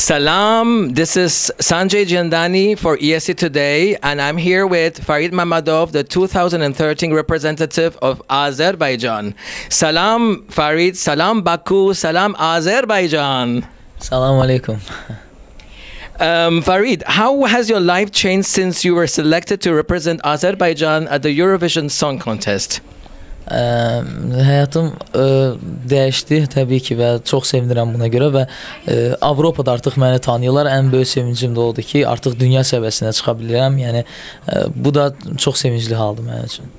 Salam, this is Sanjay Jandani for ESC Today, and I'm here with Farid Mamadov, the 2013 representative of Azerbaijan. Salam Farid, salam Baku, salam Azerbaijan. Salam alaikum. Farid, how has your life changed since you were selected to represent Azerbaijan at the Eurovision Song Contest? Həyatım dəyişdi təbii ki və çox sevinirəm buna görə və Avropada artıq məni tanıyırlar. Ən böyük sevincim də odur ki, artıq dünya səviyyəsinə çıxa bilirəm. Yəni bu da çox sevincli haldır mənim üçün.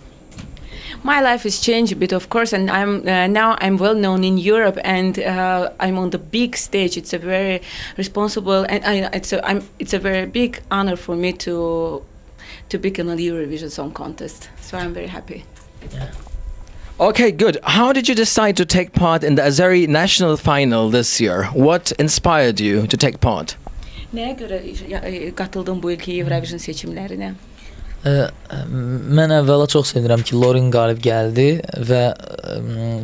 My life has changed a bit, of course, and now I'm well known in Europe, and I'm on the big stage. It's a very responsible, and it's a very big honor for me to be on the Eurovision Song Contest. So I'm very happy. Yeah. Okay, good. How did you decide to take part in the Azeri national final this year? What inspired you to take part? Nəyə görə qatıldın bu ilki Eurovision seçimlərinə? Mən əvvəla çox sevinirəm ki, Lorin qalib gəldi və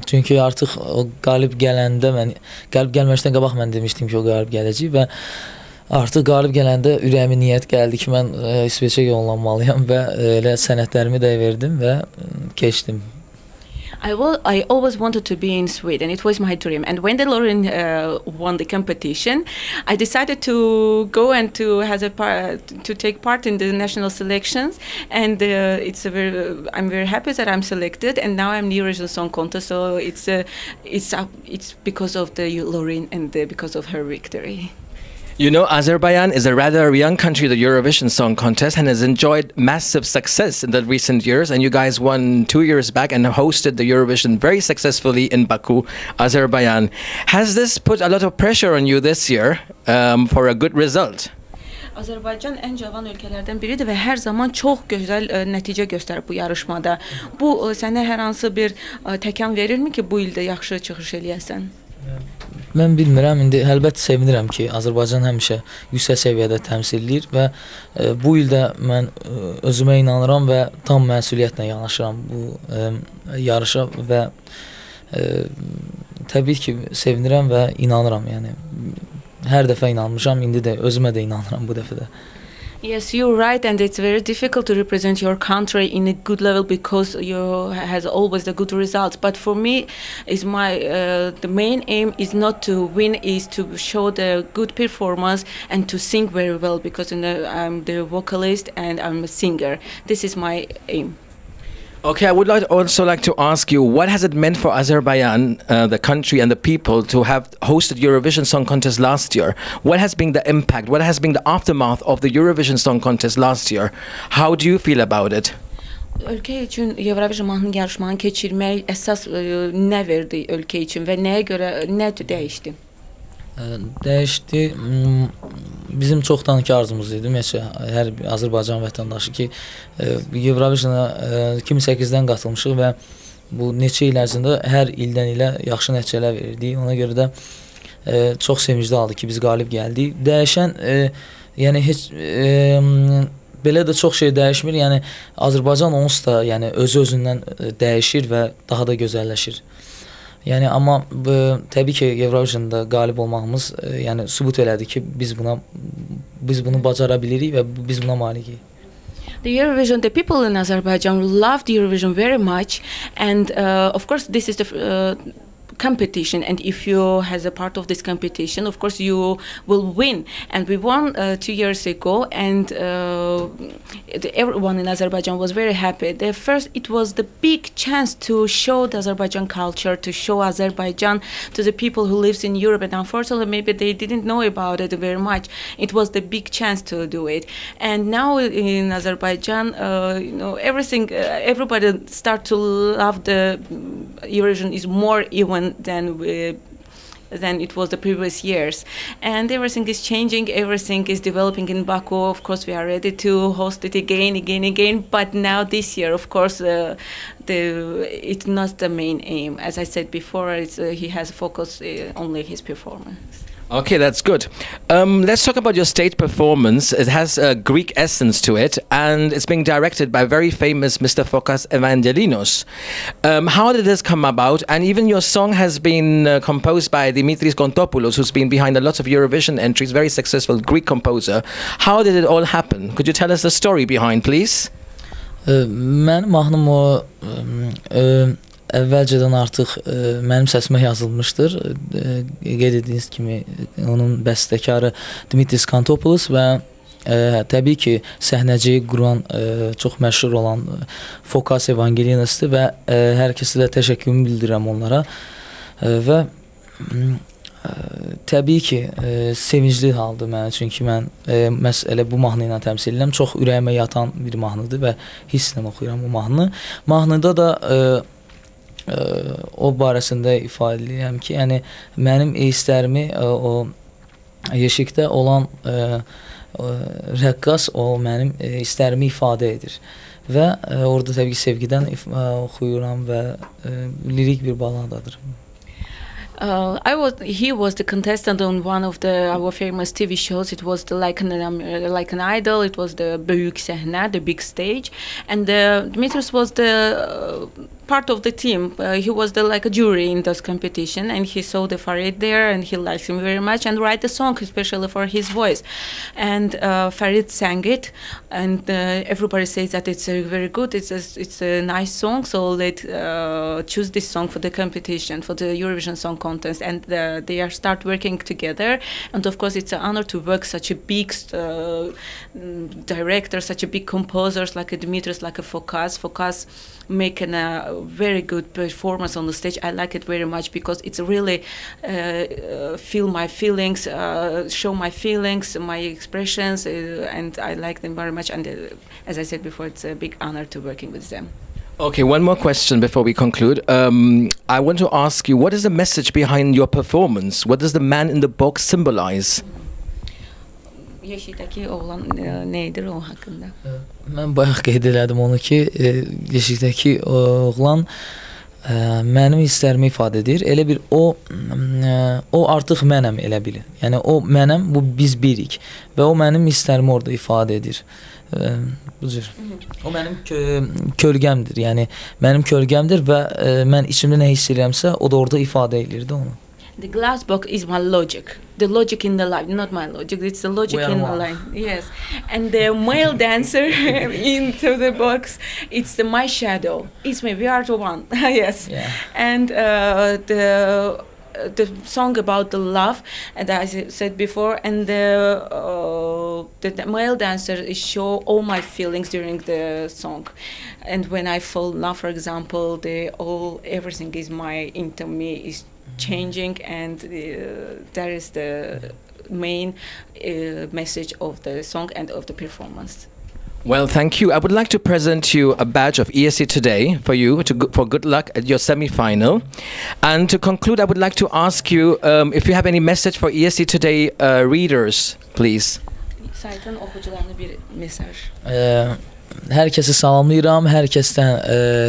çünki artıq o qalib gələndə qalib gəlməmişdən qabaq mən demişdim ki, o qalib gələcək və artıq qalib gələndə ürəyimə niyyət gəldi ki, mən İsveçə yollanmalıyam və elə sənədlərimi də verdim və keçdim. I always wanted to be in Sweden. It was my dream. And when the Lorin won the competition, I decided to go and to take part in the national selections. And I'm very happy that I'm selected. And now I'm in the Eurovision Song Contest. So it's because of the Lorin and because of her victory. You know, Azerbaijan is a rather young country, the Eurovision Song Contest, and has enjoyed massive success in the recent years. And you guys won 2 years back and hosted the Eurovision very successfully in Baku, Azerbaijan. Has this put a lot of pressure on you this year for a good result? Azərbaycan ən cavan ölkələrdən biridir və hər zaman çox gözəl nəticə göstərib bu yarışmada. Bu sənə hər hansı bir təkan verirmi ki, bu ildə yaxşı çıxış eləyəsən? Mən bilmirəm, indi əlbəttə sevinirəm ki, Azərbaycan həmişə yüksək səviyyədə təmsil edir və bu ildə mən özümə inanıram və tam məsuliyyətlə yanaşıram bu yarışa və təbii ki, sevinirəm və inanıram, yəni hər dəfə inanmışam, indi də özümə də inanıram bu dəfə də. Yes, you're right, and it's very difficult to represent your country in a good level because you has always the good results. But for me, the main aim is not to win, is to show the good performance and to sing very well because I'm the vocalist and I'm a singer. This is my aim. Okay, I would also like to ask you, what has it meant for Azerbaijan, the country and the people, to have hosted Eurovision Song Contest last year? What has been the impact? What has been the aftermath of the Eurovision Song Contest last year? How do you feel about it? Ölkə üçün Eurovision yarışmanı keçirmək əsas nə verdi ölkə üçün və nəyə görə nə dəyişdi? Dəyişdi. Bizim çoxdankı arzumuz idi. Məsələn, hər Azərbaycan vətəndaşı ki, Eurovisiona 2008-dən qatılmışıq və bu neçə il ərzində hər ildən ilə yaxşı nəticələr verirdik. Ona görə də çox sevincli haldır ki, biz qalib gəldik. Dəyişən, yəni heç belə də çox şey dəyişmir. Yəni Azərbaycan onsuz da yəni özü-özündən dəyişir və daha da gözəlləşir. Yəni amma təbii ki, Eurovisionda qalib olmağımız yəni sübut elədi ki, biz bunu bacara bilirik və biz buna malikik. The people in Azerbaijan loved Eurovision very much, and of course this is the competition, and if you has a part of this competition, of course you will win. And we won 2 years ago, and everyone in Azerbaijan was very happy. It was the big chance to show the Azerbaijan culture, to show Azerbaijan to the people who lives in Europe, and unfortunately maybe they didn't know about it very much. It was the big chance to do it, and now in Azerbaijan, everybody start to love the Eurovision is more even than it was the previous years, and everything is changing, everything is developing in Baku. Of course we are ready to host it again, but now this year, of course, it's not the main aim. As I said before, he has focused only his performance. Okay, that's good. Let's talk about your stage performance. It has a Greek essence to it, and it's being directed by very famous Mr. Fokas Evangelinos. How did this come about? And even your song has been composed by Dimitris Kontopoulos, who's been behind a lot of Eurovision entries, very successful Greek composer. How did it all happen? Could you tell us the story behind, please? Mən mahnım o əvvəlcədən artıq mənim səsimə yazılmışdır. Qeyd etdiyiniz kimi onun bəstəkarı Dimitris Kontopoulos və təbii ki, səhnəciyi quran çox məşhur olan Fokas Evangelinosdur və hər kəsə də təşəkkürümü bildirirəm onlara. Və təbii ki, sevincli haldır mənə, çünki mən elə bu mahnı ilə təmsil edirəm. Çox ürəyimə yatan bir mahnıdır və hisslə oxuyuram bu mahnını. Mahnıda da o barəsində ifadə edirəm ki, yəni mənim hisslərimi o yeşikdə olan rəqqas o mənim hisslərimi ifadə edir. Və orada təbii ki, sevgidən oxuyuram və lirik bir baladadır. He was the contestant on one of our famous TV shows. It was like an idol. It was the Büyük Sahne, the big stage, and Dimitris was the part of the team. He was like a jury in this competition, and he saw the Farid there, and he liked him very much, and write a song especially for his voice. And Farid sang it, and everybody says that it's very good. It's a nice song, so let's choose this song for the competition, for the Eurovision Song Contest, and they start working together. And of course, it's an honor to work such a big director, such a big composers like a Dimitris, like a Fokas. Fokas making a very good performance on the stage. I like it very much because it's really feel my feelings, show my feelings, my expressions, and I like them very much. And as I said before, it's a big honor to working with them. Okay, one more question before we conclude. I want to ask you, what is the message behind your performance? What does the man in the box symbolize? Yeşikdəki oğlan nədir o haqqında? Mən bayaq qeyd elədim onu ki, yeşikdəki oğlan mənim hisslərimi ifadə edir. Elə bir o artıq mənəm elə bilir. Yəni o mənəm, bu biz birik və o mənim hisslərimi orada ifadə edir. Bu cür. O mənim kölgəmdir. Yəni mənim kölgəmdir və mən içimdə nə hiss edirəmsə, o da orada ifadə edirdi onu. The glass box is my logic. The logic in the life, not my logic. It's the logic in the life. Yes. And the male dancer into the box, it's my shadow. It's me. We are the one. Yes. Yeah. And the song about the love, and as I said before, and the male dancer is show all my feelings during the song. And when I fall in love, for example, everything is into me is changing, and that is the main message of the song and of the performance. Well, thank you. I would like to present you a badge of ESC Today for you for good luck at your semi-final. And to conclude, I would like to ask you if you have any message for ESC Today readers, please. Saytın oxucularına bir mesaj. Hər kəsi salamlayıram, hər kəsdən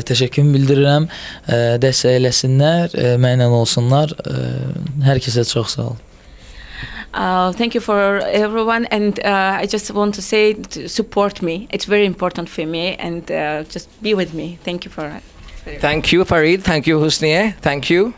təşəkkür bildirirəm, dəstək eləsinlər, mənlə olsunlar, hər kəsə çox sağ ol. Thank you for everyone, and I just want to say to support me. It's very important for me, and just be with me. Thank you for it. Thank you, Farid. Thank you, Husniye. Thank you.